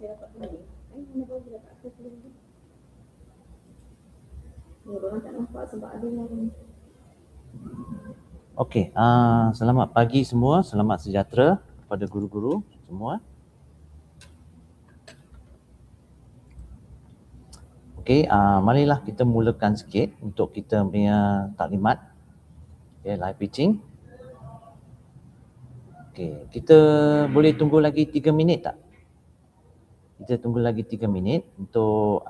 saya dapat balik. Mana baru dia dapat akses lagi. Ni orang tak nampak sebab ada yang Okey, selamat pagi semua, selamat sejahtera kepada guru-guru semua. Okey, marilah kita mulakan sikit untuk kita punya taklimat. Okay, live pitching. Okey, kita boleh tunggu lagi 3 minit tak? Kita tunggu lagi 3 minit untuk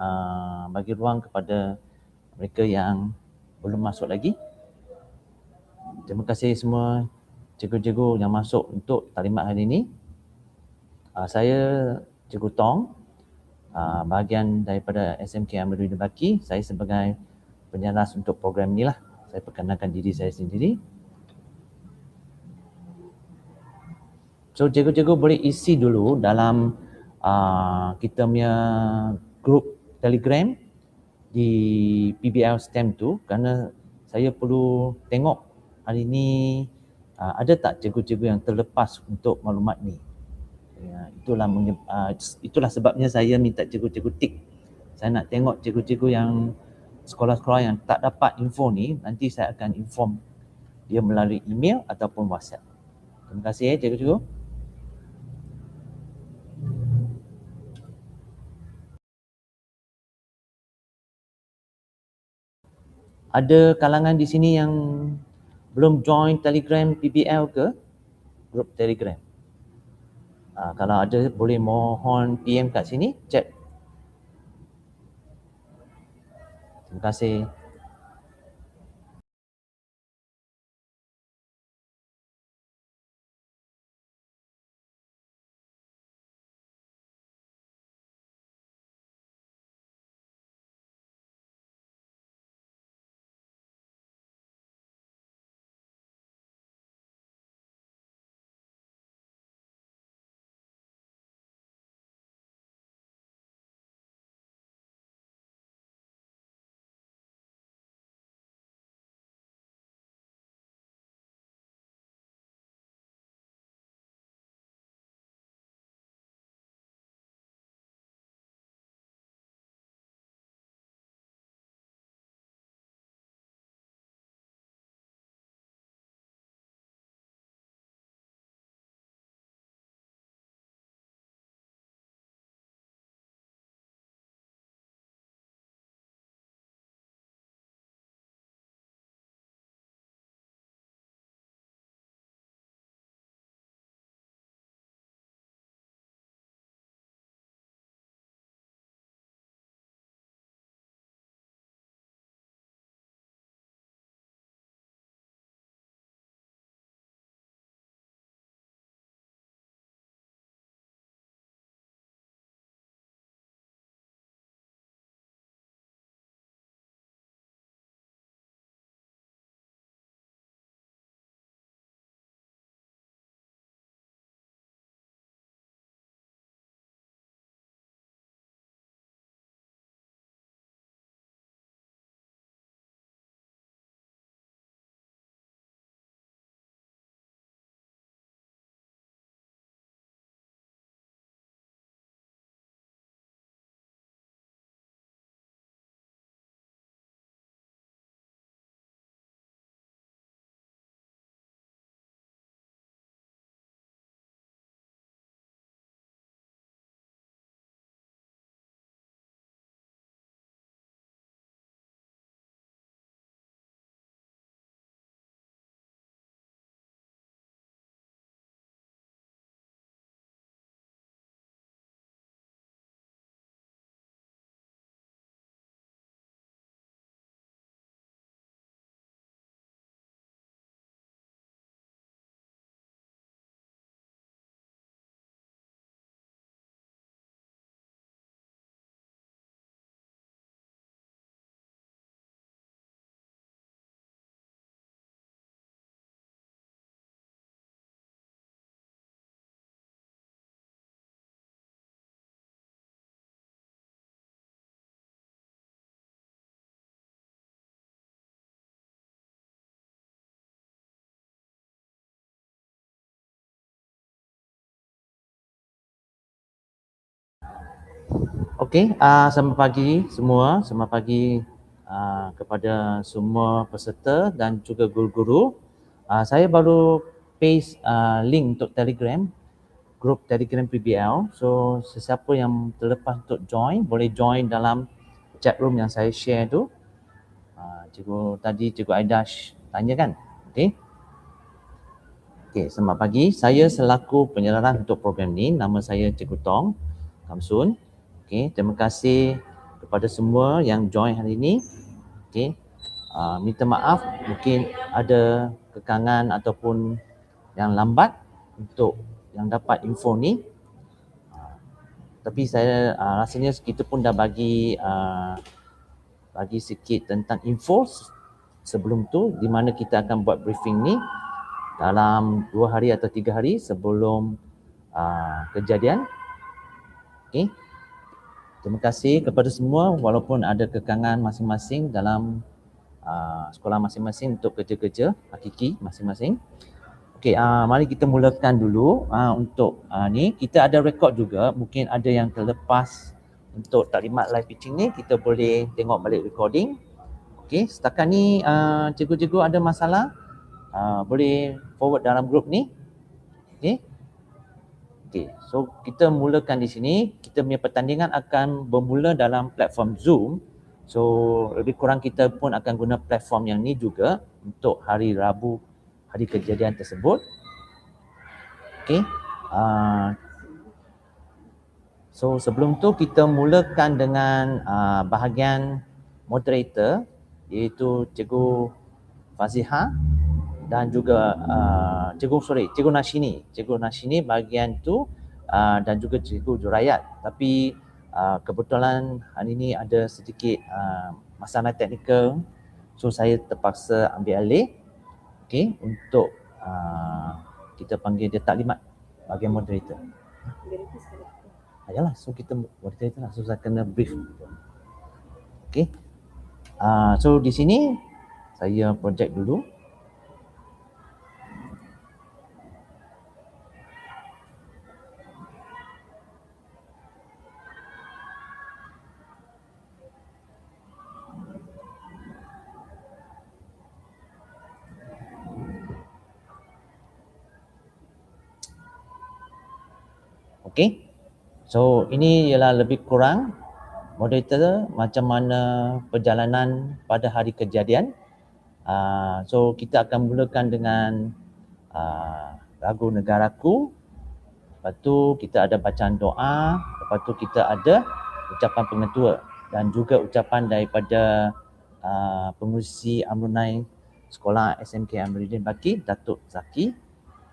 bagi ruang kepada mereka yang belum masuk lagi. Terima kasih semua cikgu-cikgu yang masuk untuk taklimat hari ini. Saya Cikgu Tong, bahagian daripada SMK Amirul Baki. Saya sebagai penjelas untuk program ni lah. Saya perkenalkan diri saya sendiri. So cikgu-cikgu boleh isi dulu dalam kita punya grup Telegram di PBL STEM tu, kerana saya perlu tengok hari ni ada tak cikgu-cikgu yang terlepas untuk maklumat ni. Ya, itulah sebabnya saya minta cikgu-cikgu tik. Saya nak tengok cikgu-cikgu yang sekolah-sekolah yang tak dapat info ni, nanti saya akan inform dia melalui email ataupun WhatsApp. Terima kasih cikgu-cikgu. Ada kalangan di sini yang belum join Telegram PBL ke? Grup Telegram. Kalau ada boleh mohon PM kat sini, chat. Terima kasih. Okey, selamat pagi semua. Selamat pagi kepada semua peserta dan juga guru-guru. Saya baru paste link untuk Telegram, grup Telegram PBL. So, sesiapa yang terlepas untuk join, boleh join dalam chat room yang saya share tu. Cikgu Aida tanya kan? Okey. Okey, selamat pagi. Saya selaku penyerahan untuk program ni. Nama saya Cikgu Tong Kamsun. Okey, terima kasih kepada semua yang join hari ini. Okey. Minta maaf mungkin ada kekangan ataupun yang lambat untuk yang dapat info ni. Tapi saya rasanya kita pun dah bagi sikit tentang info sebelum tu, di mana kita akan buat briefing ni dalam 2 hari atau 3 hari sebelum kejadian. Okey. Terima kasih kepada semua walaupun ada kekangan masing-masing dalam sekolah masing-masing untuk kerja-kerja hakiki masing-masing. Okey, mari kita mulakan dulu untuk ni. Kita ada rekod juga, mungkin ada yang terlepas untuk taklimat live pitching ni, kita boleh tengok balik recording. Okey, setakat ni cikgu-cikgu ada masalah, boleh forward dalam grup ni. Okey. Okey, so kita mulakan di sini. Kita punya pertandingan akan bermula dalam platform Zoom. So lebih kurang kita pun akan guna platform yang ni juga untuk hari Rabu, hari kejadian tersebut. Okey. So sebelum tu kita mulakan dengan bahagian moderator, iaitu Cikgu Faziha dan juga Cikgu Nashini. Cikgu Nashini bahagian tu dan juga Cikgu Jurayat. Tapi kebetulan hari ini ada sedikit masalah teknikal, so saya terpaksa ambil alih. Okey, untuk kita panggil dia taklimat bahagian moderator. Yalah, so kita moderator lah, so saya kena brief. Okey. So di sini saya project dulu. Okey. So ini ialah lebih kurang moderator macam mana perjalanan pada hari kejadian. So kita akan mulakan dengan lagu Negaraku. Lepas tu kita ada bacaan doa. Lepas tu kita ada ucapan pengetua dan juga ucapan daripada pengurusi alumni sekolah SMK Amiruddin Baqi, Datuk Zaki.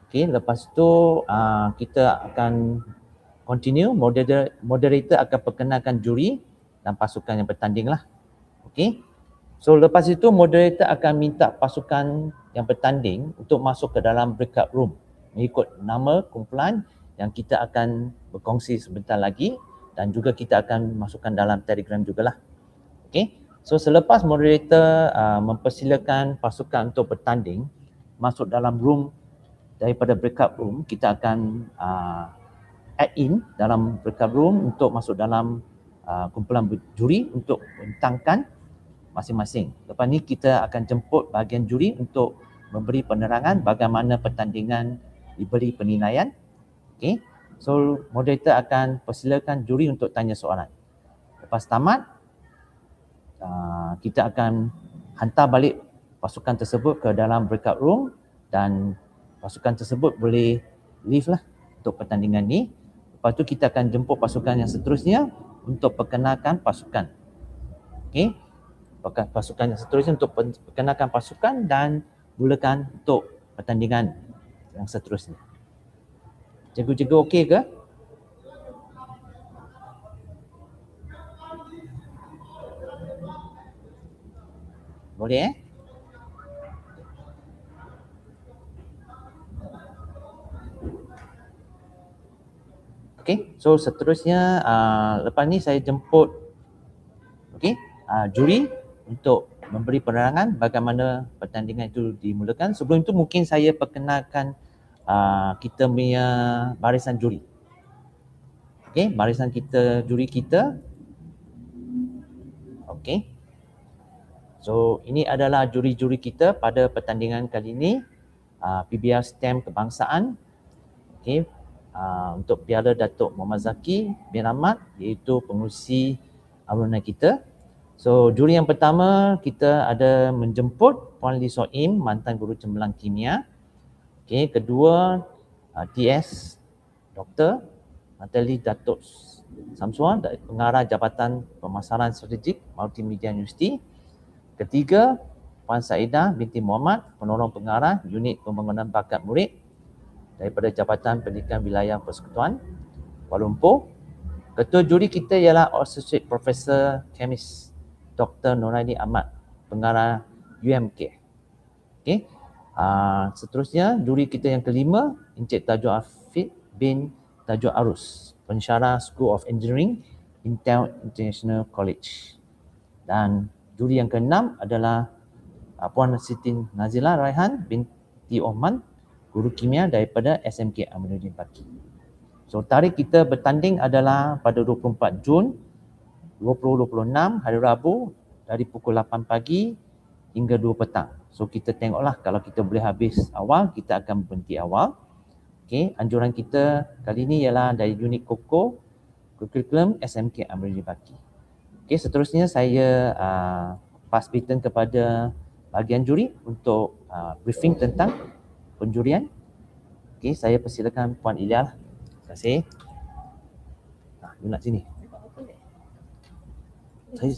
Okey, lepas tu kita akan continue. Moderator akan perkenalkan juri dan pasukan yang bertanding lah. Okey. So lepas itu moderator akan minta pasukan yang bertanding untuk masuk ke dalam breakout room mengikut nama kumpulan yang kita akan berkongsi sebentar lagi, dan juga kita akan masukkan dalam Telegram jugalah. Okey. So selepas moderator mempersilakan pasukan untuk bertanding masuk dalam room daripada breakout room, kita akan add in dalam breakout room untuk masuk dalam kumpulan juri untuk bentangkan masing-masing. Lepas ni kita akan jemput bahagian juri untuk memberi penerangan bagaimana pertandingan diberi penilaian. Okey. So moderator akan persilakan juri untuk tanya soalan. Lepas tamat, kita akan hantar balik pasukan tersebut ke dalam breakout room dan pasukan tersebut boleh leave lah untuk pertandingan ni. Lepas tu kita akan jemput pasukan yang seterusnya untuk perkenalkan pasukan. Okey. Pasukan yang seterusnya untuk perkenalkan pasukan dan mulakan untuk pertandingan yang seterusnya. Cikgu-cikgu okey ke? Boleh Okey, so seterusnya lepas ni saya jemput juri untuk memberi penerangan bagaimana pertandingan itu dimulakan. Sebelum itu mungkin saya perkenalkan kita punya barisan juri. Okey, barisan kita, juri kita. Okey. So ini adalah juri-juri kita pada pertandingan kali ini, PBL STEM kebangsaan. Okey. Untuk Piala Datuk Muhammad Zaki bin Ahmad, iaitu pengurusi alumni kita. So juri yang pertama kita ada menjemput Puan Lee Soim, mantan guru cemerlang kimia. Okey, kedua TS Dr. Natali Datuk Samsuan, pengarah Jabatan Pemasaran Strategik Multimedia Universiti. Ketiga, Puan Saidah binti Muhammad, penolong pengarah Unit Pembangunan Bakat Murid daripada Jabatan Pendidikan Wilayah Persekutuan Kuala Lumpur. Ketua juri kita ialah Associate Professor Chemist Dr. Noraini Ahmad, pengarah UMK. Okey. Seterusnya, juri kita yang kelima, Encik Tajul Afiq bin Tajul Arus, pensyarah School of Engineering, Intel International College. Dan juri yang keenam adalah Puan Siti Nazila Raihan binti Oman, guru kimia daripada SMK Aminuddin Baki. So tarikh kita bertanding adalah pada 24 Jun 2026 hari Rabu dari pukul 8 pagi hingga 2 petang. So kita tengoklah, kalau kita boleh habis awal, kita akan berhenti awal. Okey, anjuran kita kali ini ialah dari unit KOKO, Kurikulum SMK Aminuddin Baki. Okey, seterusnya saya pass baton kepada bahagian juri untuk briefing tentang penjurian. Okey, saya persilakan Puan Ilya. Terima kasih. You nak sini. Saya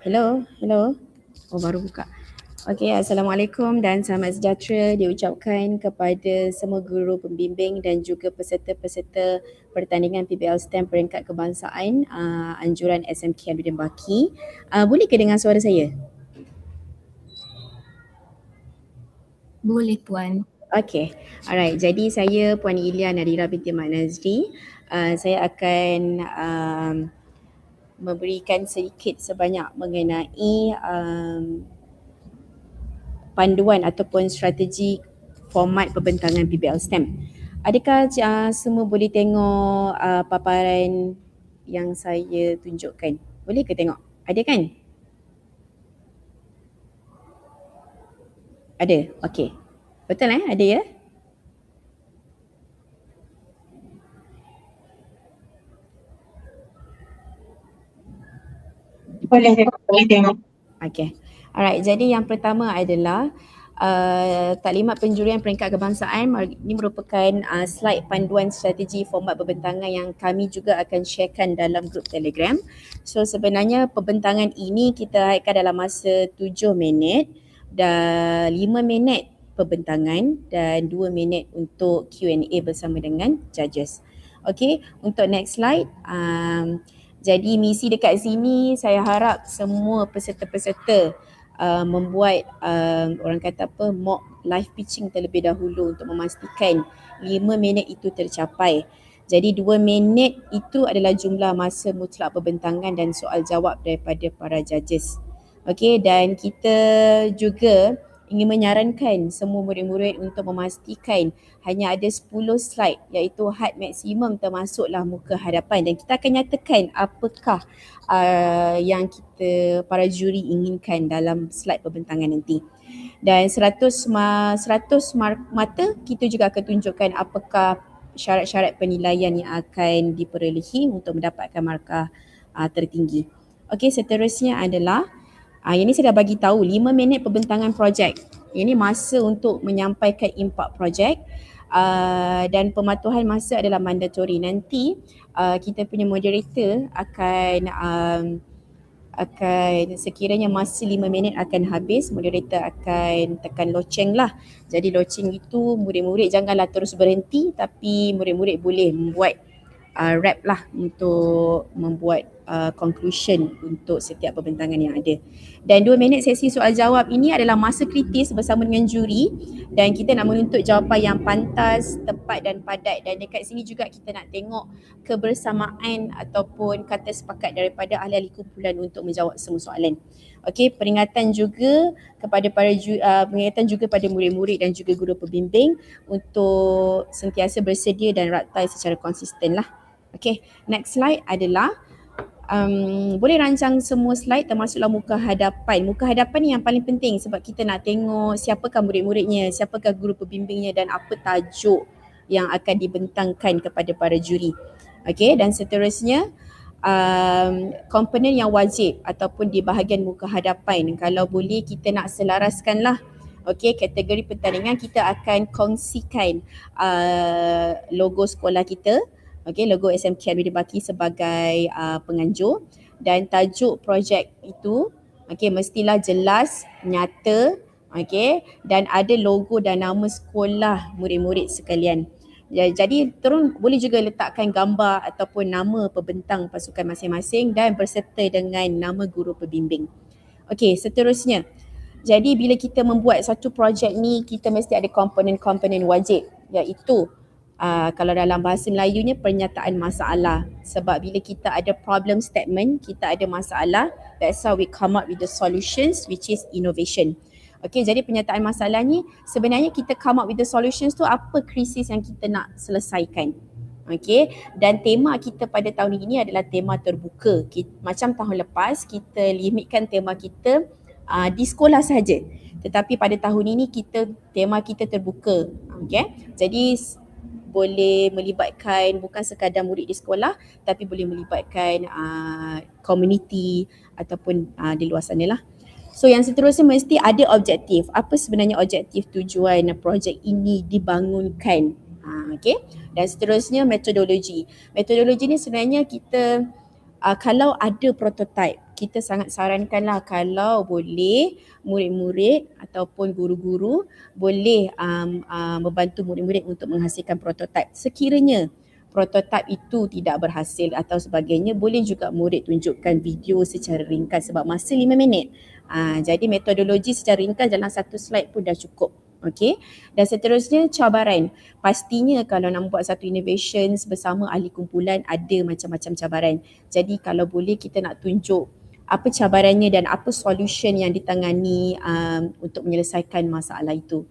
Hello. Oh, baru buka. Okey, Assalamualaikum dan selamat sejahtera diucapkan kepada semua guru pembimbing dan juga peserta-peserta pertandingan PBL STEM peringkat kebangsaan anjuran SMK Aminuddin Baki. Boleh ke dengar suara saya? Boleh Puan. Okey, alright. Jadi saya Puan Ilya Nadira binti Mak Nazri. Saya akan memberikan sedikit sebanyak mengenai panduan ataupun strategi format pembentangan PBL STEM. Adakah semua boleh tengok paparan yang saya tunjukkan? Boleh ke tengok? Ada kan? Ada? Okey. Betul Ada ya? Boleh tengok. Okey. Alright, jadi yang pertama adalah taklimat penjurian peringkat kebangsaan. Ini merupakan slide panduan strategi format pembentangan yang kami juga akan sharekan dalam grup Telegram. So sebenarnya pembentangan ini kita haikan dalam masa 7 minit dan 5 minit pembentangan dan 2 minit untuk Q&A bersama dengan judges. Okey, untuk next slide. Jadi misi dekat sini saya harap semua peserta-peserta membuat orang kata mock live pitching terlebih dahulu untuk memastikan 5 minit itu tercapai. Jadi 2 minit itu adalah jumlah masa mutlak pembentangan dan soal jawab daripada para judges. Okey, dan kita juga ingin menyarankan semua murid-murid untuk memastikan hanya ada 10 slide iaitu had maksimum termasuklah muka hadapan, dan kita akan nyatakan apakah yang kita para juri inginkan dalam slide pembentangan nanti. Dan 100 mata kita juga akan tunjukkan apakah syarat-syarat penilaian yang akan diperolehi untuk mendapatkan markah tertinggi. Okey, seterusnya adalah yang ni saya dah bagi tahu 5 minit pembentangan projek. Ini masa untuk menyampaikan impak projek dan pematuhan masa adalah mandatory. Nanti kita punya moderator akan sekiranya masa 5 minit akan habis, moderator akan tekan loceng lah. Jadi loceng itu murid-murid janganlah terus berhenti, tapi murid-murid boleh membuat rap lah untuk membuat conclusion untuk setiap pembentangan yang ada. Dan 2 minit sesi soal jawab ini adalah masa kritis bersama dengan juri, dan kita nak menuntut jawapan yang pantas, tepat dan padat. Dan dekat sini juga kita nak tengok kebersamaan ataupun kata sepakat daripada ahli-ahli kumpulan untuk menjawab semua soalan. Okey, peringatan juga kepada murid-murid dan juga guru pembimbing untuk sentiasa bersedia dan raktai secara konsisten lah. Okey, next slide adalah boleh rancang semua slide termasuklah muka hadapan. Muka hadapan ni yang paling penting sebab kita nak tengok siapakah murid-muridnya, siapakah guru pembimbingnya dan apa tajuk yang akan dibentangkan kepada para juri. Okey, dan seterusnya komponen yang wajib ataupun di bahagian muka hadapan, kalau boleh kita nak selaraskanlah. Okey, kategori pertandingan kita akan kongsikan logo sekolah kita. Okey, logo SMK Almira Bakri sebagai penganjur, dan tajuk projek itu okey mestilah jelas, nyata, okey, dan ada logo dan nama sekolah murid-murid sekalian. Jadi boleh juga letakkan gambar ataupun nama pembentang pasukan masing-masing dan berserta dengan nama guru pembimbing. Okey, seterusnya. Jadi bila kita membuat satu projek ni, kita mesti ada komponen-komponen wajib, iaitu kalau dalam bahasa Melayunya pernyataan masalah. Sebab bila kita ada problem statement, kita ada masalah, that's how we come up with the solutions, which is innovation. Okay, jadi pernyataan masalah ni sebenarnya kita come up with the solutions tu, apa krisis yang kita nak selesaikan. Okay, dan tema kita pada tahun ini adalah tema terbuka. Macam tahun lepas, kita limitkan tema kita di sekolah sahaja. Tetapi pada tahun ini tema kita terbuka. Okay, jadi boleh melibatkan bukan sekadar murid di sekolah, tapi boleh melibatkan community ataupun di luar sana lah. So yang seterusnya mesti ada objektif. Apa sebenarnya objektif tujuan projek ini dibangunkan? Okay. Dan seterusnya metodologi. Metodologi ni sebenarnya kita kalau ada prototype, kita sangat sarankanlah kalau boleh murid-murid ataupun guru-guru boleh membantu murid-murid untuk menghasilkan prototype. Sekiranya prototype itu tidak berhasil atau sebagainya, boleh juga murid tunjukkan video secara ringkas sebab masa 5 minit. Jadi metodologi secara ringkas dalam satu slide pun dah cukup. Okey. Dan seterusnya cabaran. Pastinya kalau nak buat satu innovation bersama ahli kumpulan ada macam-macam cabaran. Jadi kalau boleh kita nak tunjuk apa cabarannya dan apa solution yang ditangani untuk menyelesaikan masalah itu.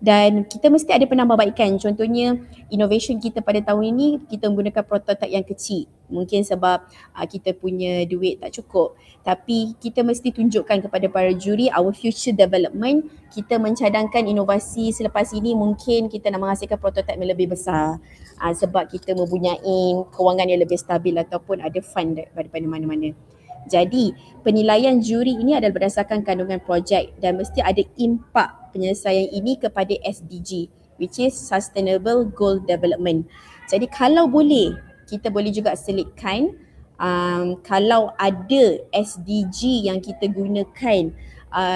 Dan kita mesti ada penambahbaikan. Contohnya innovation kita pada tahun ini kita menggunakan prototype yang kecil. Mungkin sebab kita punya duit tak cukup. Tapi kita mesti tunjukkan kepada para juri our future development. Kita mencadangkan inovasi selepas ini mungkin kita nak menghasilkan prototype yang lebih besar. Sebab kita mempunyai kewangan yang lebih stabil ataupun ada fund daripada mana-mana. Jadi penilaian juri ini adalah berdasarkan kandungan projek dan mesti ada impak penyelesaian ini kepada SDG, which is Sustainable Goal Development. Jadi kalau boleh, kita boleh juga selitkan kalau ada SDG yang kita gunakan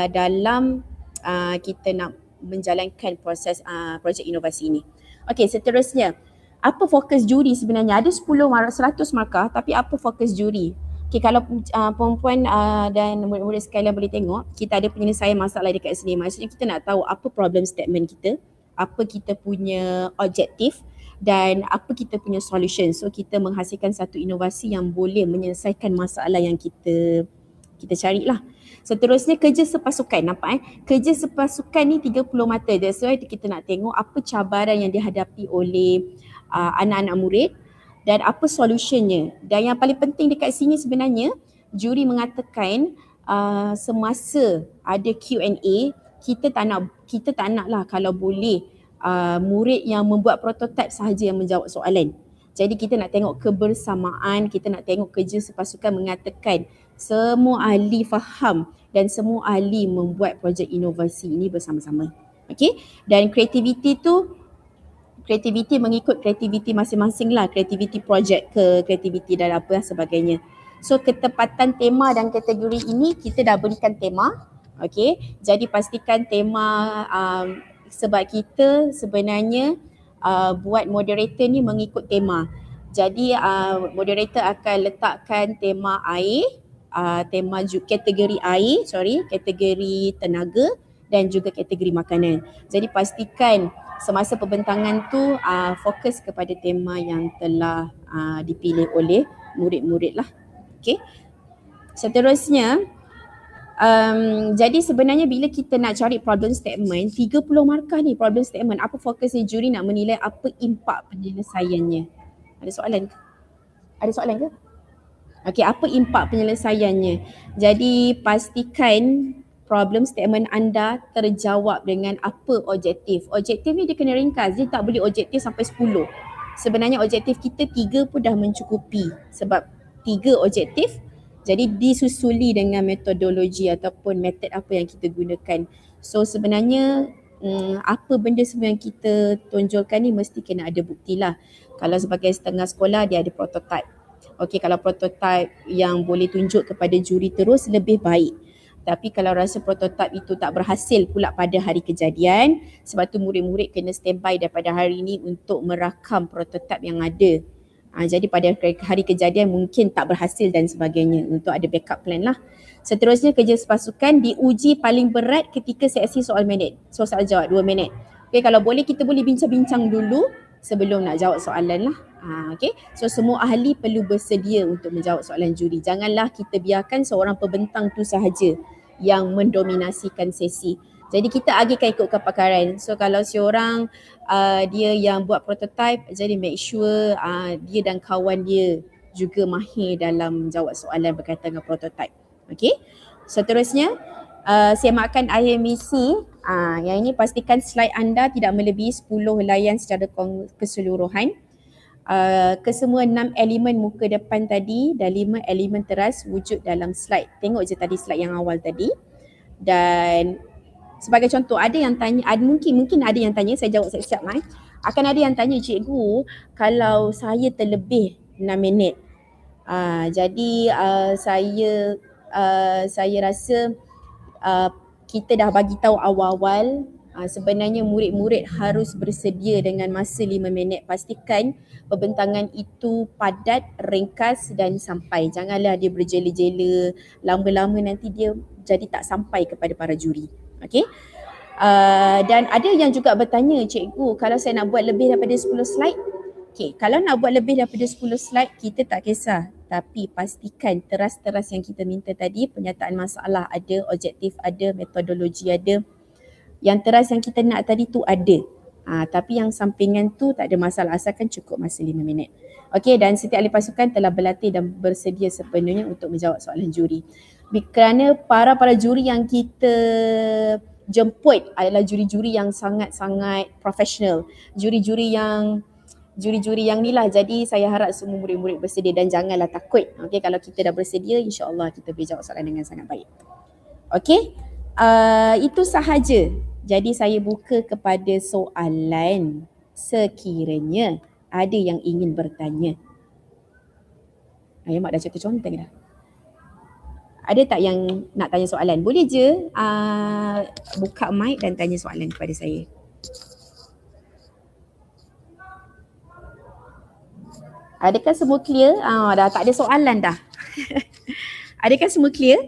dalam kita nak menjalankan proses projek inovasi ini. Okey, seterusnya. Apa fokus juri sebenarnya? Ada 100 markah, tapi apa fokus juri? Okay, kalau perempuan dan murid-murid sekalian boleh tengok, kita ada penyelesaian masalah dekat sini. Maksudnya kita nak tahu apa problem statement kita, apa kita punya objektif dan apa kita punya solution. So kita menghasilkan satu inovasi yang boleh menyelesaikan masalah yang kita carilah. Seterusnya kerja sepasukan, nampak kerja sepasukan ni 30 mata. That's why kita nak tengok apa cabaran yang dihadapi oleh anak-anak murid dan apa solutionnya. Dan yang paling penting dekat sini sebenarnya, juri mengatakan semasa ada Q&A, kita tak nak lah kalau boleh murid yang membuat prototype sahaja yang menjawab soalan. Jadi kita nak tengok kebersamaan, kita nak tengok kerja sepasukan mengatakan semua ahli faham dan semua ahli membuat projek inovasi ini bersama-sama. Okey? Dan kreativiti mengikut kreativiti masing-masing lah, kreativiti projek ke kreativiti dan apa sebagainya. So ketepatan tema dan kategori ini kita dah berikan tema. Okey, jadi pastikan tema sebab kita sebenarnya buat moderator ni mengikut tema. Jadi moderator akan letakkan tema air, kategori air, kategori tenaga dan juga kategori makanan. Jadi pastikan semasa pembentangan tu fokus kepada tema yang telah dipilih oleh murid-murid lah. Okey. Seterusnya, jadi sebenarnya bila kita nak cari problem statement, 30 markah ni problem statement, apa fokusnya juri nak menilai apa impak penyelesaiannya. Ada soalan ke? Ada soalan ke? Okey, apa impak penyelesaiannya? Jadi pastikan problem statement anda terjawab dengan apa objektif. Objektif ni dia kena ringkas, dia tak boleh objektif sampai 10. Sebenarnya objektif kita 3 pun dah mencukupi sebab 3 objektif. Jadi disusuli dengan metodologi ataupun metod apa yang kita gunakan. So sebenarnya apa benda semua yang kita tonjolkan ni mesti kena ada bukti lah. Kalau sebagai setengah sekolah dia ada prototype. Okey, kalau prototype yang boleh tunjuk kepada juri terus lebih baik. Tapi kalau rasa prototype itu tak berhasil pula pada hari kejadian, sebab tu murid-murid kena standby daripada hari ini untuk merakam prototype yang ada. Jadi pada hari kejadian mungkin tak berhasil dan sebagainya, untuk ada backup plan lah. Seterusnya kerja sepasukan diuji paling berat ketika sesi soal minit. Soal jawab 2 minit. Okay, kalau boleh kita boleh bincang-bincang dulu sebelum nak jawab soalan lah. Okay. So semua ahli perlu bersedia untuk menjawab soalan juri. Janganlah kita biarkan seorang pembentang tu sahaja yang mendominasikan sesi. Jadi kita agihkan ikut kepakaran. So kalau seorang dia yang buat prototype, jadi make sure dia dan kawan dia juga mahir dalam jawab soalan berkaitan dengan prototype. Okey. Seterusnya semakan akhir misi. Yang ini pastikan slide anda tidak melebihi 10 helaian secara keseluruhan. Kesemua 6 elemen muka depan tadi dan 5 elemen teras wujud dalam slide. Tengok je tadi slide yang awal tadi. Dan sebagai contoh, ada yang tanya, mungkin ada yang tanya, saya jawab siap-siap akan ada yang tanya, cikgu, kalau saya terlebih 6 minit. Jadi saya rasa kita dah bagi tahu awal-awal sebenarnya murid-murid harus bersedia dengan masa 5 minit. Pastikan pembentangan itu padat, ringkas dan sampai. Janganlah dia berjela-jela, lama-lama nanti dia jadi tak sampai kepada para juri. Okey. Dan ada yang juga bertanya, cikgu, kalau saya nak buat lebih daripada 10 slide. Okey, kalau nak buat lebih daripada 10 slide, kita tak kisah. Tapi pastikan teras-teras yang kita minta tadi, penyataan masalah ada, objektif ada, metodologi ada. Yang teras yang kita nak tadi tu ada. Tapi yang sampingan tu tak ada masalah, asalkan cukup masa 5 minit. Okey, dan setiap ahli pasukan telah berlatih dan bersedia sepenuhnya untuk menjawab soalan juri. Kerana para juri yang kita jemput adalah juri-juri yang sangat-sangat profesional. Juri-juri yang ni lah. Jadi saya harap semua murid-murid bersedia dan janganlah takut. Okey, kalau kita dah bersedia, insya-Allah kita boleh jawab soalan dengan sangat baik. Okey. Itu sahaja. Jadi saya buka kepada soalan sekiranya ada yang ingin bertanya. Mak dah contoh-contoh dah. Ada tak yang nak tanya soalan? Boleh je buka mic dan tanya soalan kepada saya. Adakah semua clear? Dah tak ada soalan dah. Adakah semua clear?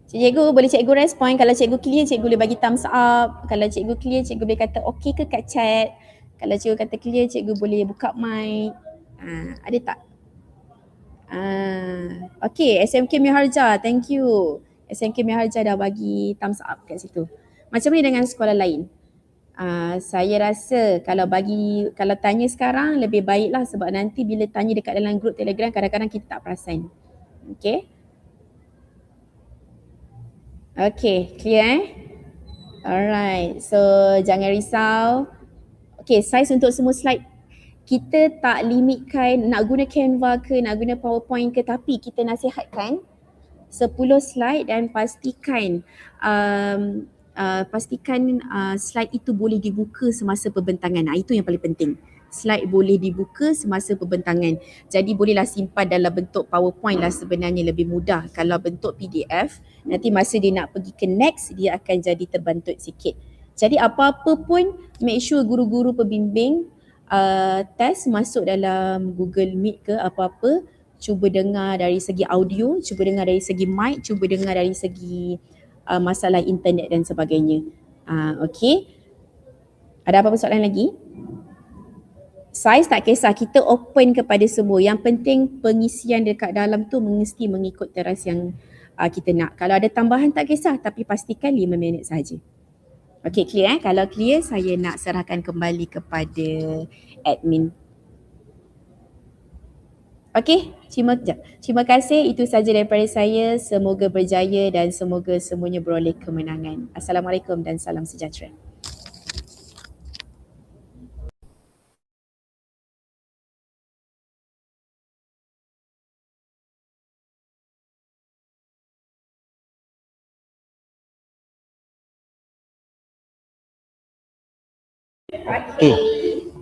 Cikgu boleh cikgu respon, kalau cikgu clear cikgu boleh bagi thumbs up, kalau cikgu clear cikgu boleh kata okey ke kat chat, kalau cikgu kata clear cikgu boleh buka mic. Ada tak? Okay, SMK Miharja, thank you. SMK Miharja dah bagi thumbs up kat situ. Macam ni dengan sekolah lain? Saya rasa kalau tanya sekarang lebih baiklah, sebab nanti bila tanya dekat dalam grup Telegram kadang-kadang kita tak perasan. Okay? Okay, clear Alright, so jangan risau. Okay, size untuk semua slide kita tak limitkan nak guna Canva ke, nak guna PowerPoint ke, tapi kita nasihatkan 10 slide dan pastikan slide itu boleh dibuka semasa pembentangan. Itu yang paling penting. Slide boleh dibuka semasa pembentangan. Jadi bolehlah simpan dalam bentuk PowerPoint lah, sebenarnya lebih mudah. Kalau bentuk PDF, nanti masa dia nak pergi ke next, dia akan jadi terbantut sikit. Jadi apa-apa pun, make sure guru-guru pembimbing test masuk dalam Google Meet ke apa-apa, cuba dengar dari segi audio, cuba dengar dari segi mic, cuba dengar dari segi masalah internet dan sebagainya. Okay. Ada apa-apa soalan lagi? Size tak kisah, kita open kepada semua. Yang penting pengisian dekat dalam tu mesti mengikut teras yang kita nak. Kalau ada tambahan tak kisah, tapi pastikan 5 minit sahaja. Okay, clear Kalau clear, saya nak serahkan kembali kepada admin. Okay, terima kasih. Itu saja daripada saya. Semoga berjaya dan semoga semuanya beroleh kemenangan. Assalamualaikum dan salam sejahtera.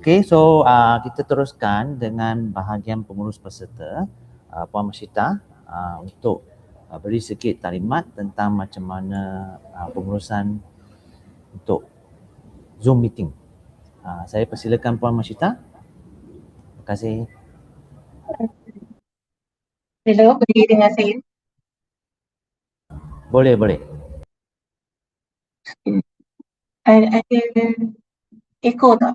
Okay, so kita teruskan dengan bahagian pengurus peserta, Puan Masyita, untuk beri sikit taklimat tentang macam mana pengurusan untuk Zoom meeting. Saya persilakan Puan Masyita. Terima kasih. Hello, boleh dengar saya? Boleh. Ada echo tak?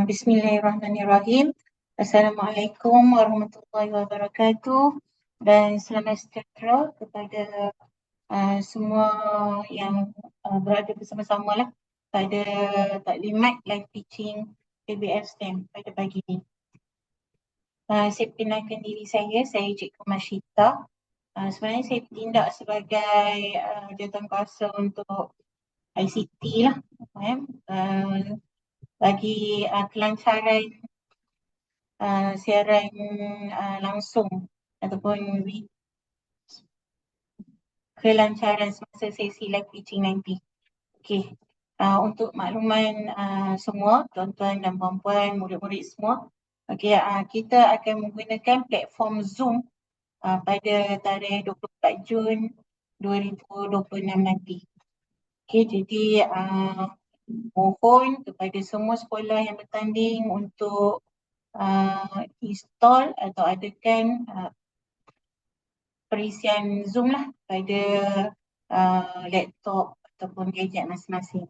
Bismillahirrahmanirrahim. Assalamualaikum warahmatullahi wabarakatuh dan selamat sejahtera kepada semua yang berada bersama-sama lah pada taklimat live teaching PBL STEM pada pagi ini. Saya perkenalkan diri saya Cikgu Masyita. Sebenarnya saya bertindak sebagai jawatankuasa untuk ICT lah, bagi kelancaran siaran langsung ataupun kelancaran semasa sesi live teaching nanti. Okey, untuk makluman semua, tuan-tuan dan puan-puan, murid-murid semua, okey, kita akan menggunakan platform Zoom pada tarikh 24 Jun 2026 nanti. Okey, jadi mohon kepada semua sekolah yang bertanding untuk install atau adakan perisian Zoom lah pada laptop ataupun gadget masing-masing.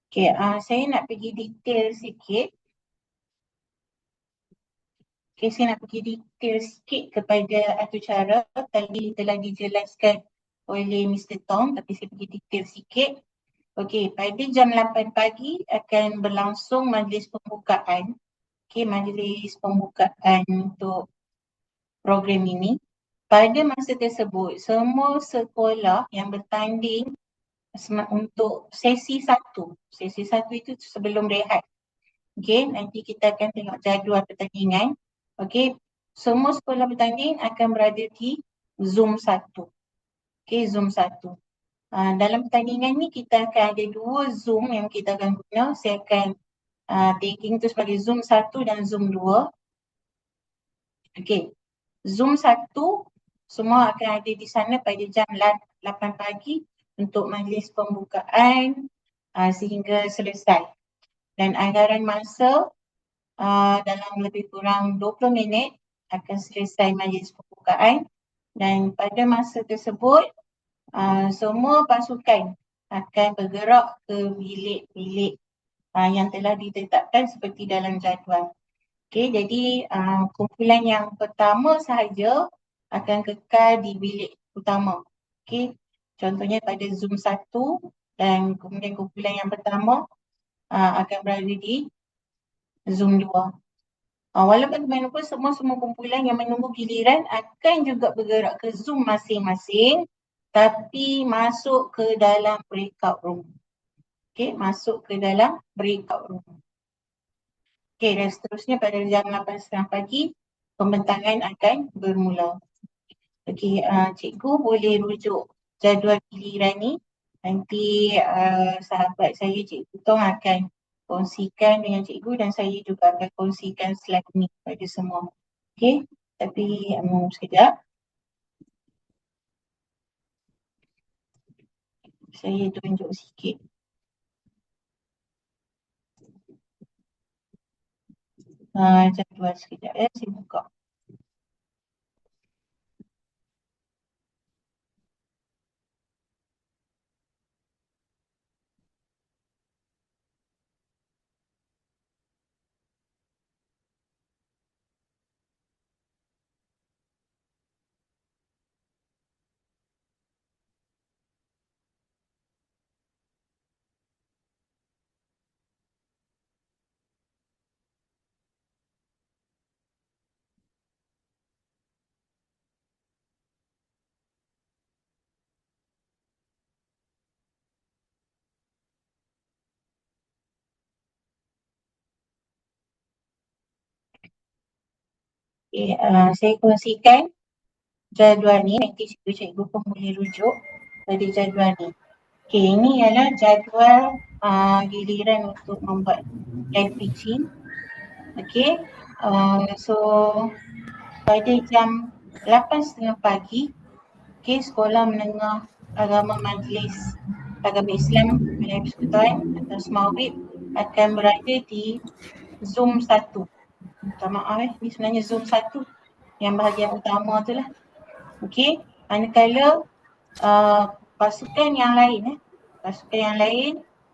Okay, saya nak pergi detail sikit. Okay, saya nak pergi detail sikit kepada atur cara. Tadi telah dijelaskan oleh Mr. Tom, tapi saya pergi detail sikit. Okey, pada jam 8 pagi akan berlangsung majlis pembukaan. Okey, majlis pembukaan untuk program ini. Pada masa tersebut, semua sekolah yang bertanding untuk sesi 1. Sesi 1 itu sebelum rehat. Okey, nanti kita akan tengok jadual pertandingan. Okey, semua sekolah bertanding akan berada di Zoom 1. Okey, Zoom 1. Dalam pertandingan ni kita akan ada 2 Zoom yang kita akan guna. Saya akan tagging tu sebagai Zoom 1 dan Zoom 2. Okey, Zoom 1 semua akan ada di sana pada jam 8 pagi untuk majlis pembukaan sehingga selesai. Dan anggaran masa dalam lebih kurang 20 minit akan selesai majlis pembukaan, dan pada masa tersebut semua pasukan akan bergerak ke bilik-bilik yang telah ditetapkan seperti dalam jadual. Okey, jadi kumpulan yang pertama sahaja akan kekal di bilik utama. Okey, contohnya pada Zoom 1 dan kemudian kumpulan yang pertama akan berada di Zoom 2. Walaupun bagaimanapun semua kumpulan yang menunggu giliran akan juga bergerak ke Zoom masing-masing, tapi masuk ke dalam breakout room. Okey, masuk ke dalam breakout room. Okey, dan seterusnya pada jam 8.30 pagi, pembentangan akan bermula. Okey, cikgu boleh rujuk jadual giliran ni. Nanti sahabat saya Cikgu Tong akan kongsikan dengan cikgu dan saya juga akan kongsikan slide ni pada semua. Okey, tapi sekejap. Saya tunjuk sikit. Jadual sekejap saya buka. Okay, saya kongsikan jadual ni, nanti cikgu pun boleh rujuk pada jadual ni. Okay, ini ialah jadual giliran untuk membuat live pitching. Okay, so pada jam 8.30 pagi, okay, Sekolah Menengah Agama Majlis Agama Islam Wilayah Persekutuan atau SMAWIP akan berada di Zoom 1. Minta maaf ni sebenarnya Zoom 1 yang bahagian utama tu lah. Okey, manakala pasukan yang lain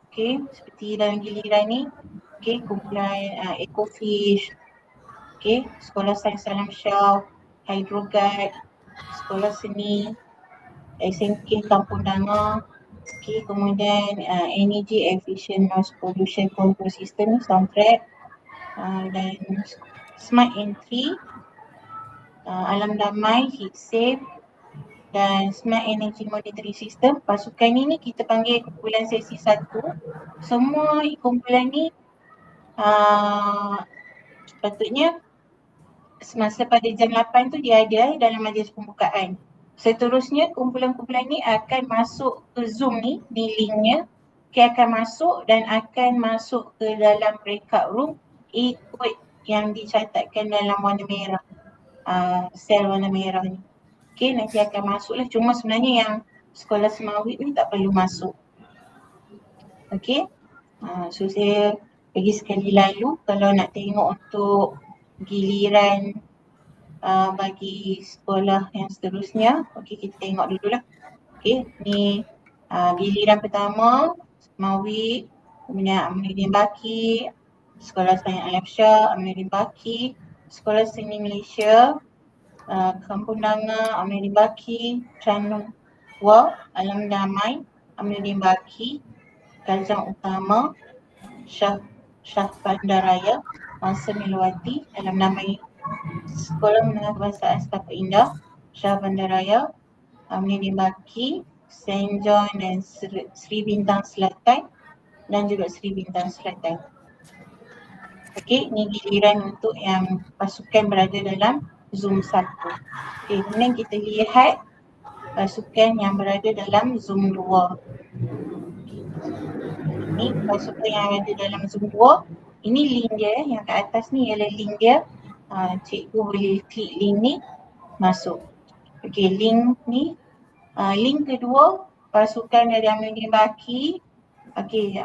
okey, seperti dalam giliran ni, okey, kumpulan Ecofish, okey, Sekolah Sains Alam Syah, Hydroguard, Sekolah Seni, SMK Kampung Danga, okey, kemudian Energy Efficient Noise Pollution Control System, Soundtrack, dan Smart Entry, Alam Damai, Heat Safe, dan Smart Energy Monitoring System. Pasukan ini kita panggil kumpulan sesi 1. Semua kumpulan ni patutnya semasa pada jam 8 tu dia ada dalam majlis pembukaan. Seterusnya kumpulan-kumpulan ni akan masuk ke Zoom ni, di linknya. Akan masuk dan akan masuk ke dalam breakout room ikut yang dicatatkan dalam warna merah, sel warna merah ni. Okay, nanti akan masuklah, cuma sebenarnya yang sekolah SMAWIP ni tak perlu masuk. Okay, so saya pergi sekali lalu. Kalau nak tengok untuk giliran bagi sekolah yang seterusnya, okay, kita tengok dululah. Okay, ni giliran pertama SMAWIP, kemudian Aminuddin Baki, Sekolah Sains Alam Syah, Aminuddin Baki, Sekolah Seni Malaysia, Kampung Danga, Aminuddin Baki, Tranwa, Alam Damai, Aminuddin Baki, Kajang Utama, Shah Bandaraya, Mangsa Melawati, Alam Damai, Sekolah Menengah Kebangsaan Setapak Indah, Shah Bandaraya, Aminuddin Baki, St. John dan Sri Bintang Selatan dan juga Sri Bintang Selatan. Okey, ini giliran untuk yang pasukan berada dalam Zoom 1. Okey, kemudian kita lihat pasukan yang berada dalam Zoom 2. Ini pasukan yang ada dalam Zoom 2. Ini link dia, yang kat atas ni ialah link dia. Cikgu boleh klik link ni, masuk. Okey, link ni. Link kedua, pasukan dari Aminuddin Baki. Okey,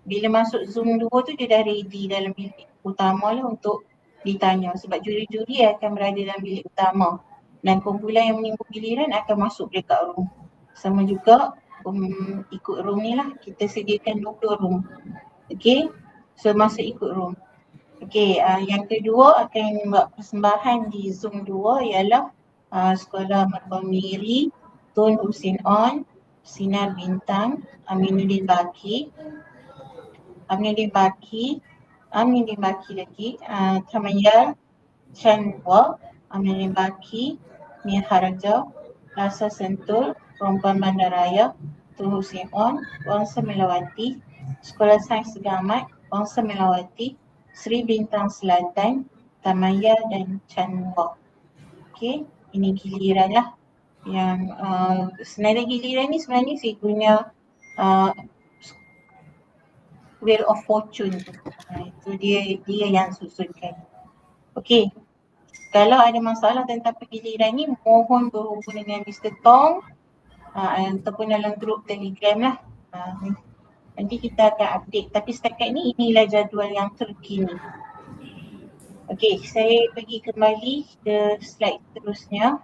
bila masuk Zoom 2 tu dia dah ready dalam bilik utama lah untuk ditanya. Sebab juri-juri akan berada dalam bilik utama. Dan kumpulan yang menunggu giliran akan masuk breakout room. Sama juga ikut room ni lah, kita sediakan 20 room. Okey, so masuk ikut room. Okey, yang kedua akan buat persembahan di Zoom 2 ialah Sekolah Marfah Miri, Tun Husin On, Sinar Bintang, Aminuddin Baki lagi, Tamayal, Chanwa, Aminuddin Baki, Miharaja, Rasa Sentul, Perempuan Bandaraya, Tun Husin On, Bangsa Melawati, Sekolah Sains Segamat, Bangsa Melawati, Sri Bintang Selatan, Tamayal dan Chanwa. Okey, ini giliran lah. Yang senada giliran ni sebenarnya saya guna Wheel of Fortune tu. Itu dia yang susunkan. Okey, kalau ada masalah tentang penggiliran ni, mohon berhubung dengan Mr. Tong ataupun dalam grup Telegram lah. Nanti kita akan update. Tapi setakat ni inilah jadual yang terkini. Okey, saya pergi kembali ke slide seterusnya.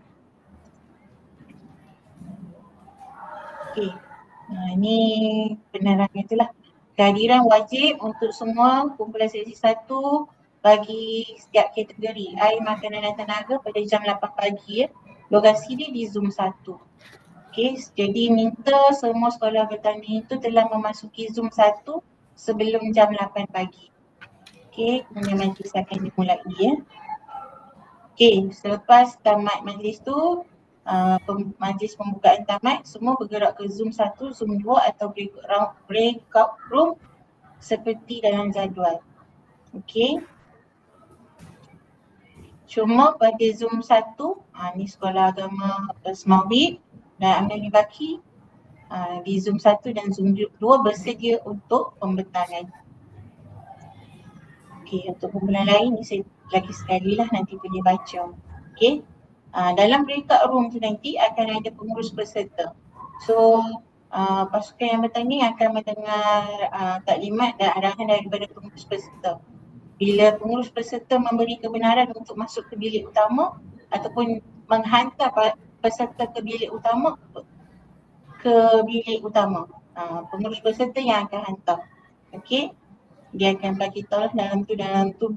Okey, ini penerangan itulah. Kehadiran wajib untuk semua kumpulan sesi 1 bagi setiap kategori air, makanan dan tenaga pada jam 8 pagi ya. Lokasi dia di Zoom 1. Okey, jadi minta semua sekolah bertanding itu telah memasuki Zoom 1 sebelum jam 8 pagi. Okey, kemudian majlis akan dimulai ya. Okey, selepas tamat majlis tu, majlis pembukaan tamat, semua bergerak ke Zoom 1, Zoom 2 atau breakout room seperti dalam jadual. Okey. Cuma pada Zoom 1, ni Sekolah Agama Semawit dan Aminuddin Baki, di Zoom 1 dan Zoom 2 bersedia untuk pembentangan. Okey, untuk kumpulan lain ni saya lagi sekali lah nanti boleh baca. Okey. Dalam breakout room tu nanti akan ada pengurus peserta. So pasukan yang bertanding akan mendengar taklimat dan arahan daripada pengurus peserta. Bila pengurus peserta memberi kebenaran untuk masuk ke bilik utama ataupun menghantar peserta ke bilik utama, pengurus peserta yang akan hantar. Okey. Dia akan bagi tahu dalam tu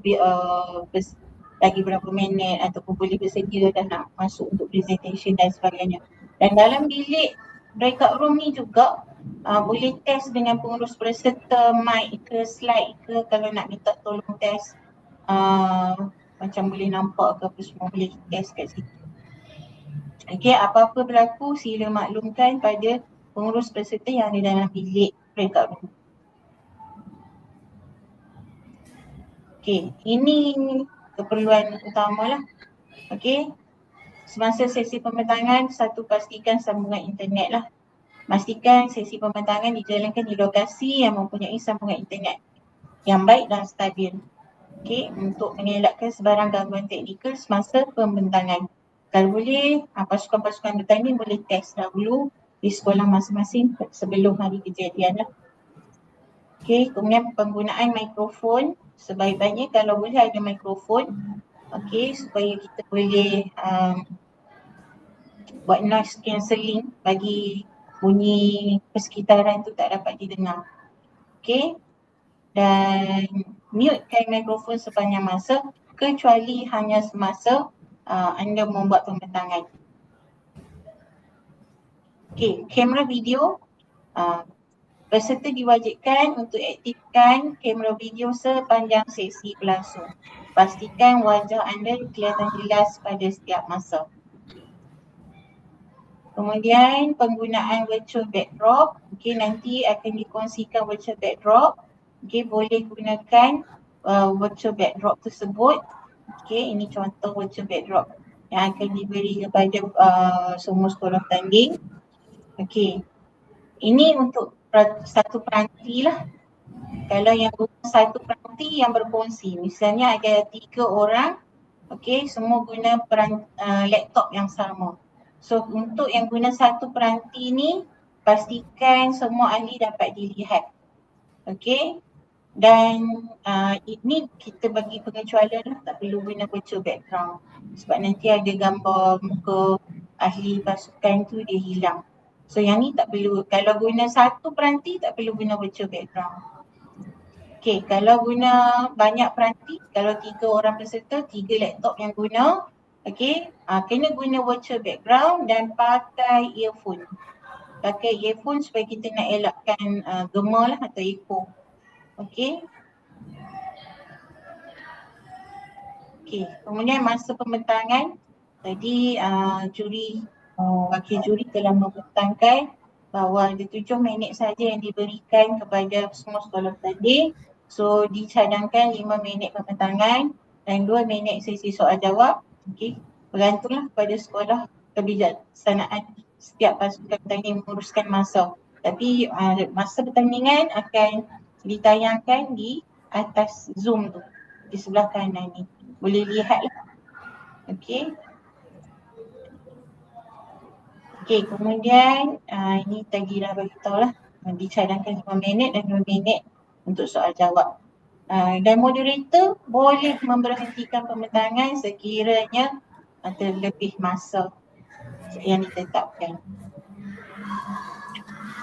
lagi berapa minit ataupun boleh bersedia dah nak masuk untuk presentation dan sebagainya. Dan dalam bilik breakout room ni juga boleh test dengan pengurus peserta mic ke slide ke, kalau nak minta tolong test macam boleh nampak ke apa semua boleh test kat situ. Okey, apa-apa berlaku sila maklumkan pada pengurus peserta yang ada dalam bilik breakout room. Okey, ini keperluan utama lah. Okey, semasa sesi pembentangan, satu pastikan sambungan internet lah. Pastikan sesi pembentangan dijalankan di lokasi yang mempunyai sambungan internet yang baik dan stabil. Okey, untuk mengelakkan sebarang gangguan teknikal semasa pembentangan. Kalau boleh, pasukan-pasukan bertanding boleh test dahulu di sekolah masing-masing sebelum hari kejadian lah. Okey, kemudian penggunaan mikrofon sebaik-baiknya kalau boleh ada mikrofon. Okey, supaya kita boleh buat noise cancelling bagi bunyi persekitaran tu tak dapat didengar. Okey, dan mutekan mikrofon sepanjang masa kecuali hanya semasa anda membuat pembentangan. Okey, kamera video. Peserta diwajibkan untuk aktifkan kamera video sepanjang sesi berlangsung. Pastikan wajah anda kelihatan jelas pada setiap masa. Kemudian penggunaan virtual backdrop. Okey, nanti akan dikongsikan virtual backdrop. Okey, boleh gunakan virtual backdrop tersebut. Okey, ini contoh virtual backdrop yang akan diberi kepada semua sekolah tanding. Okey, ini untuk satu peranti lah. Kalau yang guna satu peranti peranti yang berkongsi. Misalnya ada 3 orang, okey, semua guna laptop yang sama. So untuk yang guna satu peranti ni, pastikan semua ahli dapat dilihat. Okey. Dan ini kita bagi pengecualian lah, tak perlu guna virtual background. Sebab nanti ada gambar muka ahli pasukan tu dia hilang. So yang ni tak perlu, kalau guna satu peranti tak perlu guna virtual background. Okay, kalau guna banyak peranti, kalau 3 orang peserta, 3 laptop yang guna, okay, kena guna virtual background dan pakai earphone. Pakai earphone supaya kita nak elakkan gema lah atau echo. Okay. Okay, kemudian masa pembentangan, tadi wakil juri telah membentangkan bahawa ada 7 minit saja yang diberikan kepada semua sekolah bertanding. So dicadangkan 5 minit pembentangan dan 2 minit sesi soal jawab. Okay, bergantunglah kepada sekolah kebijaksanaan setiap pasukan bertanding menguruskan masa. Tapi masa pertandingan akan ditayangkan di atas Zoom tu, di sebelah kanan ni. Boleh lihat lah. Okay. Okay, kemudian ini tadi dah beritahu lah. Dicadangkan 5 minit dan 2 minit untuk soal jawab. Dan moderator boleh memberhentikan pembentangan sekiranya terlebih masa yang ditetapkan.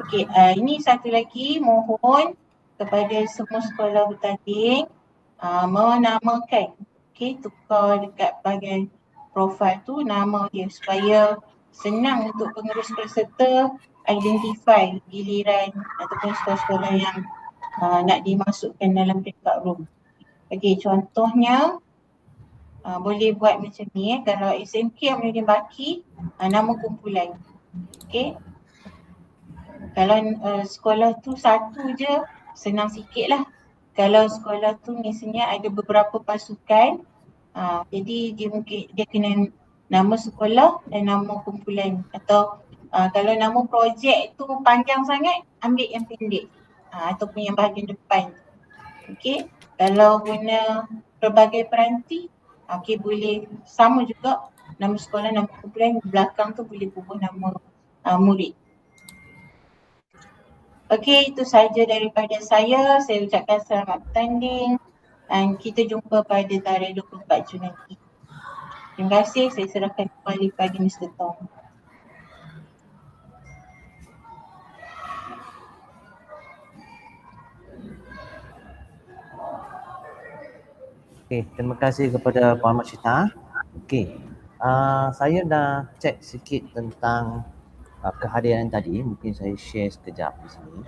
Okay, ini satu lagi, mohon kepada semua sekolah bertanding menamakan, okay, tukar dekat bahagian profil tu nama dia supaya senang untuk pengurus peserta identify giliran ataupun sekolah-sekolah yang nak dimasukkan dalam backup room. Okay, contohnya boleh buat macam ni kalau SMK yang menjadi baki, nama kumpulan. Okay. Kalau sekolah tu satu je, senang sikit lah. Kalau sekolah tu misalnya ada beberapa pasukan, jadi dia kena nama sekolah dan nama kumpulan. Atau kalau nama projek tu panjang sangat, ambil yang pendek ataupun yang bahagian depan. Okay, kalau guna pelbagai peranti, okay, boleh sama juga nama sekolah, nama kumpulan, belakang tu boleh bubuh nama murid. Okey, itu sahaja daripada saya. Saya ucapkan selamat bertanding dan kita jumpa pada tarikh 24 Jun nanti. Terima kasih. Saya serahkan kembali kepada Mr. Tom. Okey, terima kasih kepada Puan Masyita. Okey, saya dah cek sikit tentang kehadiran tadi. Mungkin saya share sekejap di sini.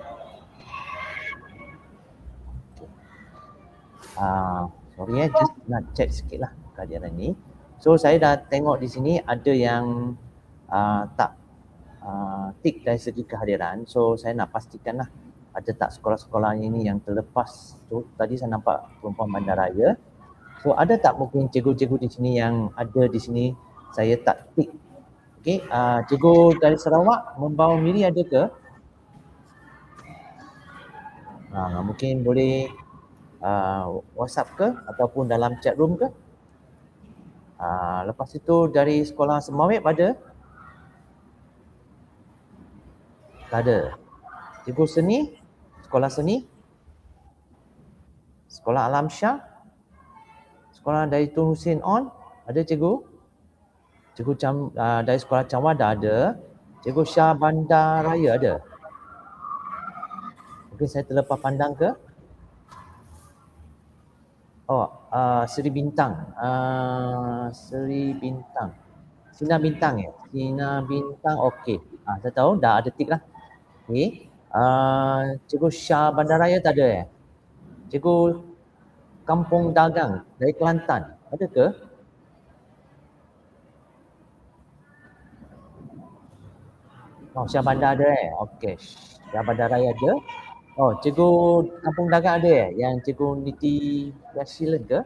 Sorry just nak cek sikit lah kehadiran ni. So saya dah tengok di sini ada yang tak tick dari segi kehadiran. So saya nak pastikan lah ada tak sekolah-sekolah ini yang terlepas. So tadi saya nampak perempuan Bandaraya. So ada tak mungkin cikgu-cikgu di sini yang ada di sini saya tak tick. Okey, cikgu dari Sarawak membawa Miri ada ke? Mungkin boleh WhatsApp ke ataupun dalam chat room ke? Lepas itu dari sekolah Semawib ada? Tak ada. Cikgu seni? Sekolah seni? Sekolah Alam Syah? Sekolah dari Tun Hussein On? Ada cikgu? Cikgu dari sekolah Camwada ada. Cikgu Syah Bandaraya ada. Mungkin saya terlepas pandang ke? Seri Bintang. Seri Bintang. Sinar Bintang ya? Sinar Bintang, okey. Saya tahu dah ada tik lah. Okey. Cikgu Syah Bandaraya tak ada ya? Cikgu Kampung Dagang dari Kelantan, ada ke? Syah Bandar ada okey. Syah Bandaraya ada. Cikgu Kampung Dagang ada yang Cikgu Niti Yashil ke?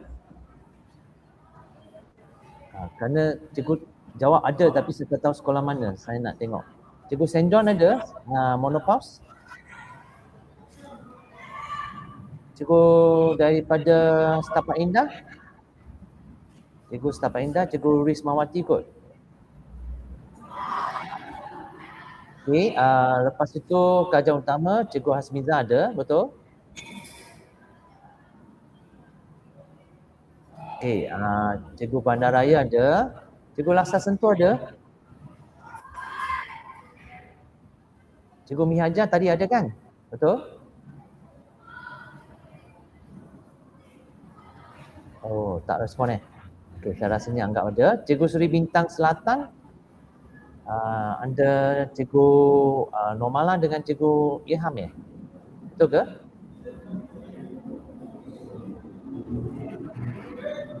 Kerana cikgu jawab ada tapi saya tak tahu sekolah mana, saya nak tengok. Cikgu St. John ada, Monopause. Cikgu daripada Setapak Indah. Cikgu Setapak Indah, Cikgu Rismawati kot. Okey, lepas itu kajian utama Cikgu Hasmiza ada, betul? Okey, Cikgu Bandaraya ada. Cikgu Laksa Sentuh ada. Cikgu Mihaja tadi ada kan? Betul? Oh, tak respon Okey, saya rasanya anggap ada. Cikgu Suri Bintang Selatan. Anda Cikgu Normala dengan Cikgu Ilham ya? Betul ke?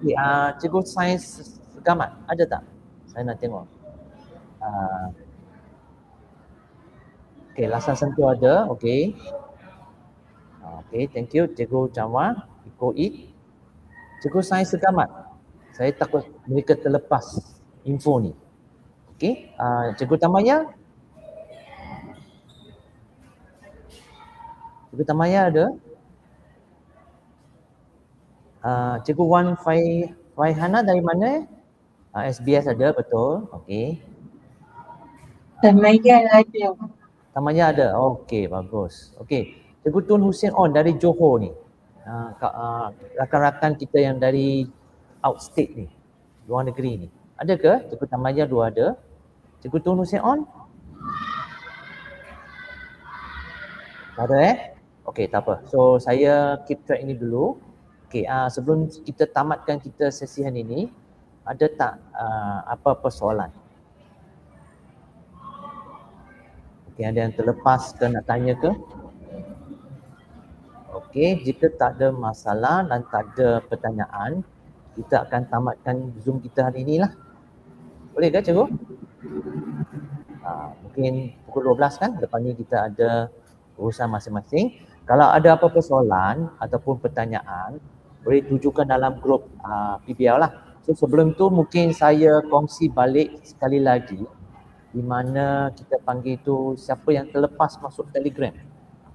Okay, Cikgu Sains Segamat ada tak? Saya nak tengok. Okey, Laksa Sentuh ada. Okey. Okey, thank you Cikgu Jamwa, Iko It. Cikgu Sains Segamat. Saya takut mereka terlepas info ni. Okey, Cikgu Tamaya. Cikgu Tamaya ada. Cikgu Wan Faihana dari mana? SBS ada, betul. Okey. Tamaya ada. Tamaya ada. Okey, bagus. Okey. Cikgu Tun Hussein On dari Johor ni. Rakan-rakan kita yang dari outstate ni, luar negeri ni. Ada ke? Cikgu Tamaya dua ada. Cikgu Tun Hussein On? Tak ada Okey, tak apa. So saya keep track ini dulu. Okey, sebelum kita tamatkan kita sesi hari ini, ada tak apa-apa soalan? Okey, ada yang terlepas ke nak tanya ke? Okey, jika tak ada masalah dan tak ada pertanyaan, kita akan tamatkan Zoom kita hari inilah. Boleh ke cikgu? Mungkin pukul 12 kan? Lepas ni kita ada urusan masing-masing. Kalau ada apa-apa soalan ataupun pertanyaan, boleh tujukan dalam grup PBL lah. So sebelum tu mungkin saya kongsi balik sekali lagi di mana kita panggil tu siapa yang terlepas masuk Telegram.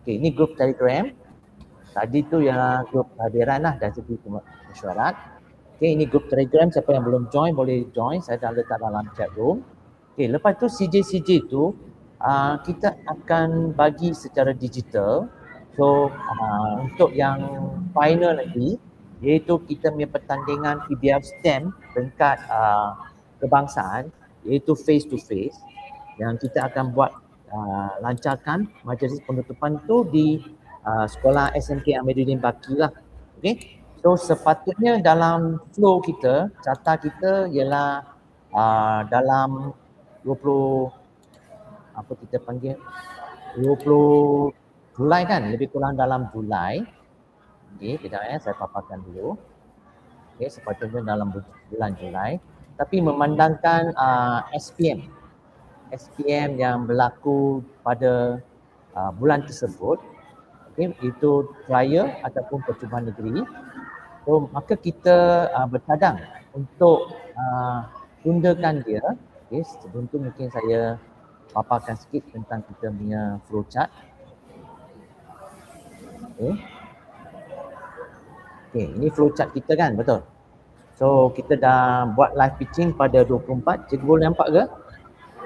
Okey, ini grup Telegram. Tadi tu yang grup hadiran lah dari segi mesyuarat. Okey, ini grup Telegram, siapa yang belum join boleh join. Saya dah letak dalam chat room. Okey, lepas tu CJ tu kita akan bagi secara digital. So untuk yang final lagi, iaitu kita punya pertandingan PBL STEM peringkat kebangsaan, iaitu face to face, yang kita akan buat lancarkan majlis penutupan tu di sekolah SMK Amiruddin Baki lah. Okay. So sepatutnya dalam flow kita, carta kita ialah dalam 20 apa kita panggil 20 Julai kan, lebih kurang dalam Julai. Okey, kejap saya paparkan dulu. Okey, sepatutnya dalam bulan Julai. Tapi memandangkan SPM yang berlaku pada bulan tersebut, okey, itu trial ataupun percubaan negeri. So maka kita bercadang untuk tundakan dia. Okey, sebelum tu mungkin saya paparkan sikit tentang kita punya flowchart. Okey, ini flowchart kita kan, betul? So kita dah buat live pitching pada 24. Cikgu boleh nampak ke?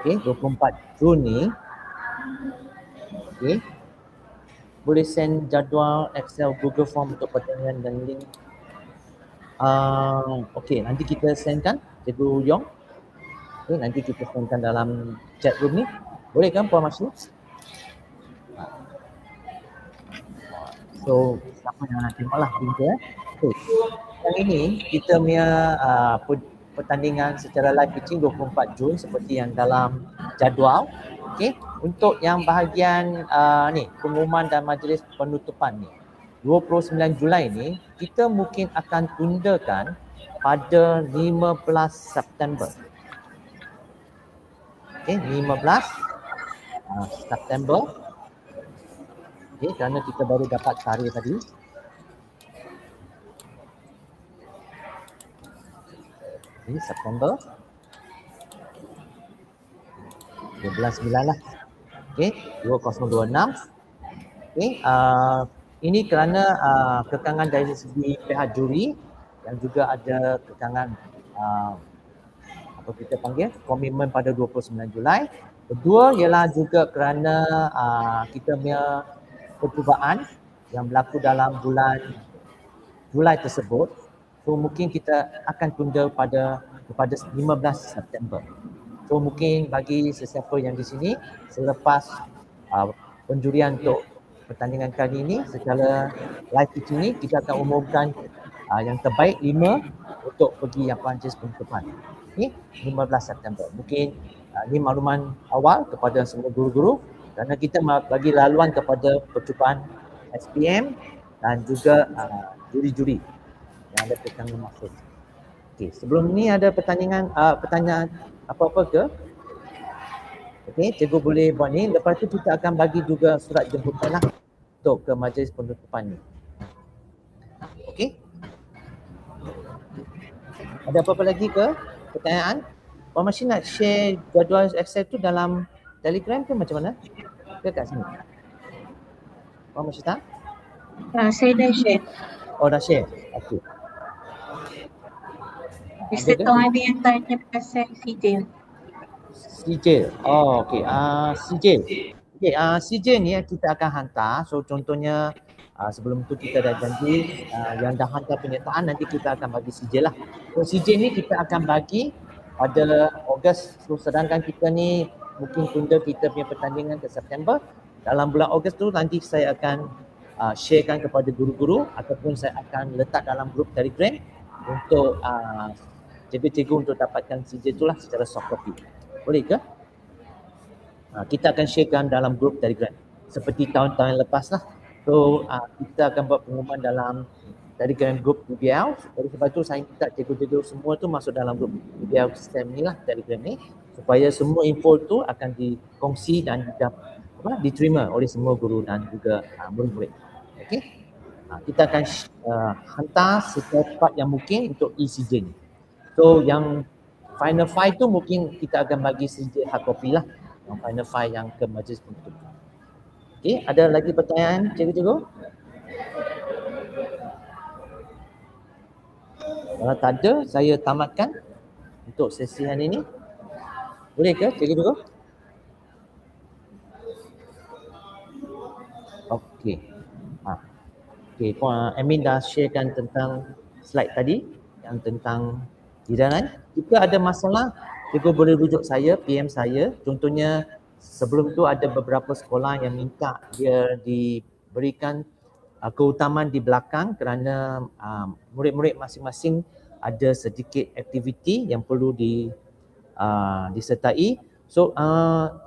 Okey, 24 Jun ni. Okey. Boleh send jadual Excel Google Form untuk pertanyaan dan link. Okey, nanti kita sendkan Cikgu Yong. Okey, nanti kita sendkan dalam chat room ni. Boleh kan Puan Masli? So siapa yang nak tengoklah link tu Okay. Yang ini kita punya pertandingan secara live pitching 24 Jun seperti yang dalam jadual. Okey, untuk yang bahagian ni pengumuman dan majlis penutupan ni 29 Julai ni kita mungkin akan tundakan pada 15 September. Okey, 15 September. Okey, kerana kita baru dapat tarikh tadi. Okey, September 12 bulan lah. Okey, 2026. Okey, Ini kerana kekangan dari segi pihak juri dan juga ada kekangan apa kita panggil komitmen pada 29 Julai. Kedua ialah juga kerana kita punya percubaan yang berlaku dalam bulan Julai tersebut. So mungkin kita akan tunda kepada 15 September. So mungkin bagi sesiapa yang di sini selepas penjurian untuk pertandingan kali ini secara live di sini, kita akan umumkan yang terbaik 5 untuk pergi yang Perancis penutupan. Okay, 15 September. Mungkin ini makluman awal kepada semua guru-guru kerana kita bagi laluan kepada percubaan SPM dan juga juri-juri yang ada kekangan masuk. Okay, sebelum ni ada pertanyaan apa-apa ke? Okey, cikgu boleh buat ni. Lepas tu kita akan bagi juga surat jemputan lah untuk ke majlis penutupan ni. Okey. Ada apa-apa lagi ke pertanyaan? Puan Masih nak share jadual Excel tu dalam Telegram ke macam mana? Ke kat sini? Puan Masih tak? Saya dah share. Oh dah share? Okey. Mr. Tong ada yang tanya pasal CJ. CJ. Oh okey. CJ. Okey, CJ ni kita akan hantar. So contohnya sebelum tu kita dah janji yang dah hantar penyertaan nanti kita akan bagi CJ lah. So CJ ni kita akan bagi pada Ogos. So sedangkan kita ni mungkin tunda kita punya pertandingan ke September. Dalam bulan Ogos tu nanti saya akan sharekan kepada guru-guru ataupun saya akan letak dalam grup Telegram untuk cikgu-cikgu untuk dapatkan CJ tu lah secara soft copy. Boleh ke? Kita akan sharekan dalam grup Telegram seperti tahun-tahun lepas lah. So kita akan buat pengumuman dalam Telegram grup PBL. Oleh sebab itu saya minta cikgu-cikgu semua tu masuk dalam grup PBL sistem ni lah, Telegram ni, supaya semua info tu akan dikongsi dan diterima oleh semua guru dan juga murid-murid. Okey. Kita akan hantar secepat yang mungkin untuk ECJ ni. So yang final file tu mungkin kita akan bagi CJ hard copy lah. Yang final file yang ke majlis penutup. Okey, ada lagi pertanyaan cikgu-cikgu? Kalau tak ada, saya tamatkan untuk sesi hari ini. Boleh ke cikgu-cikgu? Okey. Okey, Puan Amin dah sharekan tentang slide tadi yang tentang hidangan. Jika ada masalah, cikgu boleh rujuk saya, PM saya. Contohnya sebelum tu ada beberapa sekolah yang minta dia diberikan keutamaan di belakang kerana murid-murid masing-masing ada sedikit aktiviti yang perlu disertai. So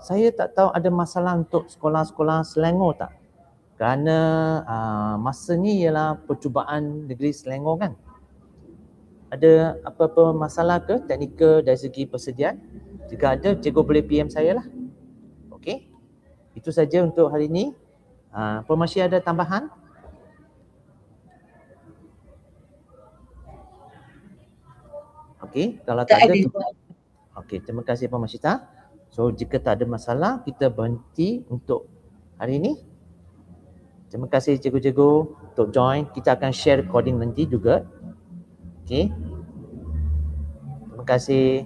saya tak tahu ada masalah untuk sekolah-sekolah Selangor tak? Kerana masa ni ialah percubaan negeri Selangor kan? Ada apa-apa masalah ke teknikal dari segi persediaan? Jika ada, cikgu boleh PM saya lah. Okey. Itu saja untuk hari ini. Puan Masih ada tambahan? Okey, kalau tak ada. Okey, terima kasih Puan Masyita. So jika tak ada masalah, kita berhenti untuk hari ini. Terima kasih cikgu-cikgu untuk join. Kita akan share recording nanti juga. Okey. Terima kasih.